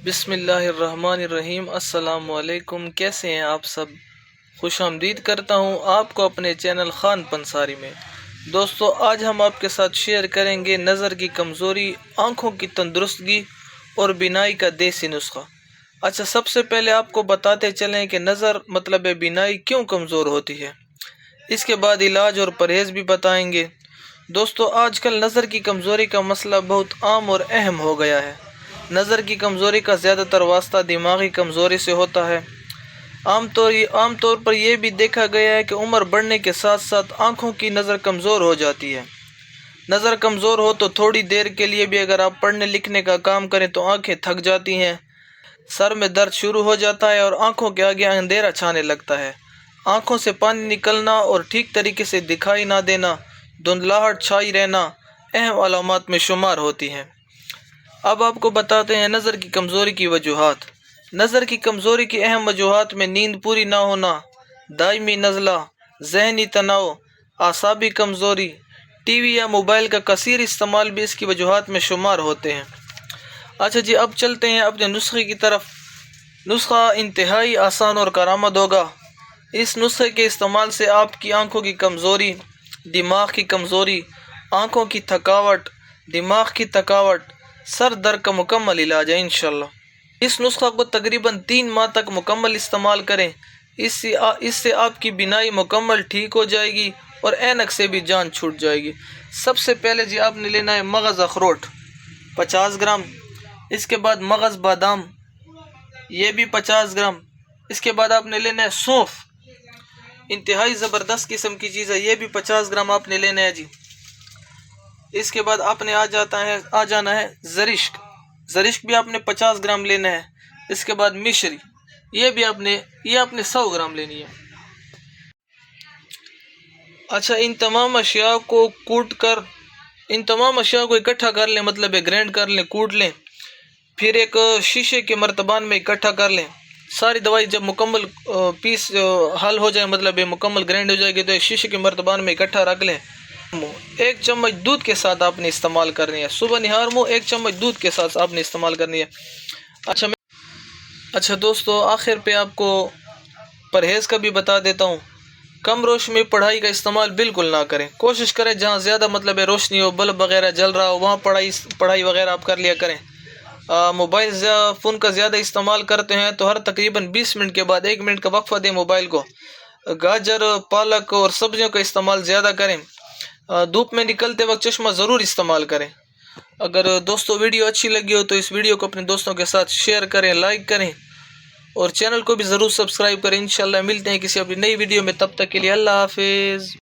بسم اللہ الرحمن الرحیم۔ السلام علیکم، کیسے ہیں آپ سب؟ خوش آمدید کرتا ہوں آپ کو اپنے چینل خان پنساری میں۔ دوستو، آج ہم آپ کے ساتھ شیئر کریں گے نظر کی کمزوری، آنکھوں کی تندرستگی اور بینائی کا دیسی نسخہ۔ اچھا، سب سے پہلے آپ کو بتاتے چلیں کہ نظر مطلب بینائی کیوں کمزور ہوتی ہے، اس کے بعد علاج اور پرہیز بھی بتائیں گے۔ دوستو، آج کل نظر کی کمزوری کا مسئلہ بہت عام اور اہم ہو گیا ہے۔ نظر کی کمزوری کا زیادہ تر واسطہ دماغی کمزوری سے ہوتا ہے۔ عام طور پر یہ بھی دیکھا گیا ہے کہ عمر بڑھنے کے ساتھ ساتھ آنکھوں کی نظر کمزور ہو جاتی ہے۔ نظر کمزور ہو تو تھوڑی دیر کے لیے بھی اگر آپ پڑھنے لکھنے کا کام کریں تو آنکھیں تھک جاتی ہیں، سر میں درد شروع ہو جاتا ہے اور آنکھوں کے آگے اندھیرا چھانے لگتا ہے۔ آنکھوں سے پانی نکلنا اور ٹھیک طریقے سے دکھائی نہ دینا، دھندلاہٹ چھائی رہنا اہم علامات میں شمار ہوتی ہیں۔ اب آپ کو بتاتے ہیں نظر کی کمزوری کی وجوہات۔ نظر کی کمزوری کی اہم وجوہات میں نیند پوری نہ ہونا، دائمی نزلہ، ذہنی تناؤ، اعصابی کمزوری، ٹی وی یا موبائل کا کثیر استعمال بھی اس کی وجوہات میں شمار ہوتے ہیں۔ اچھا جی، اب چلتے ہیں اپنے نسخے کی طرف۔ نسخہ انتہائی آسان اور کارآمد ہوگا۔ اس نسخے کے استعمال سے آپ کی آنکھوں کی کمزوری، دماغ کی کمزوری، آنکھوں کی تھکاوٹ، دماغ کی تھکاوٹ، سر درد کا مکمل علاج ہے انشاءاللہ۔ اس نسخہ کو تقریباً 3 ماہ تک مکمل استعمال کریں، اس سے آپ کی بینائی مکمل ٹھیک ہو جائے گی اور اینک سے بھی جان چھوٹ جائے گی۔ سب سے پہلے جی آپ نے لینا ہے مغز اخروٹ 50 گرام، اس کے بعد مغز بادام یہ بھی 50 گرام، اس کے بعد آپ نے لینا ہے سونف، انتہائی زبردست قسم کی چیز ہے، یہ بھی 50 گرام آپ نے لینا ہے جی۔ اس کے بعد آپ نے آ جانا ہے زرشک بھی آپ نے 50 گرام لینا ہے۔ اس کے بعد مشری، یہ آپ نے 100 گرام لینی ہے۔ اچھا، ان تمام اشیاء کو اکٹھا کر لیں، مطلب گرینڈ کر لیں، کوٹ لیں، پھر ایک شیشے کے مرتبان میں اکٹھا کر لیں۔ ساری دوائی جب مکمل پیس حل ہو جائے، مطلب مکمل گرینڈ ہو جائے گی، تو ایک شیشے کے مرتبان میں اکٹھا رکھ لیں۔ 1 چمچ دودھ کے ساتھ آپ نے استعمال کرنی ہے، صبح نہار منہ 1 چمچ دودھ کے ساتھ آپ نے استعمال کرنی ہے۔ اچھا دوستو، آخر پہ آپ کو پرہیز کا بھی بتا دیتا ہوں۔ کم روشنی میں پڑھائی کا استعمال بالکل نہ کریں۔ کوشش کریں جہاں زیادہ روشنی ہو، بلب وغیرہ جل رہا ہو، وہاں پڑھائی وغیرہ آپ کر لیا کریں۔ موبائل فون کا زیادہ استعمال کرتے ہیں تو ہر تقریباً 20 منٹ کے بعد 1 منٹ کا وقفہ دیں موبائل کو۔ گاجر، پالک اور سبزیوں کا استعمال زیادہ کریں۔ دھوپ میں نکلتے وقت چشمہ ضرور استعمال کریں۔ اگر دوستو ویڈیو اچھی لگی ہو تو اس ویڈیو کو اپنے دوستوں کے ساتھ شیئر کریں، لائک کریں اور چینل کو بھی ضرور سبسکرائب کریں۔ انشاءاللہ ملتے ہیں کسی اپنی نئی ویڈیو میں، تب تک کے لیے اللہ حافظ۔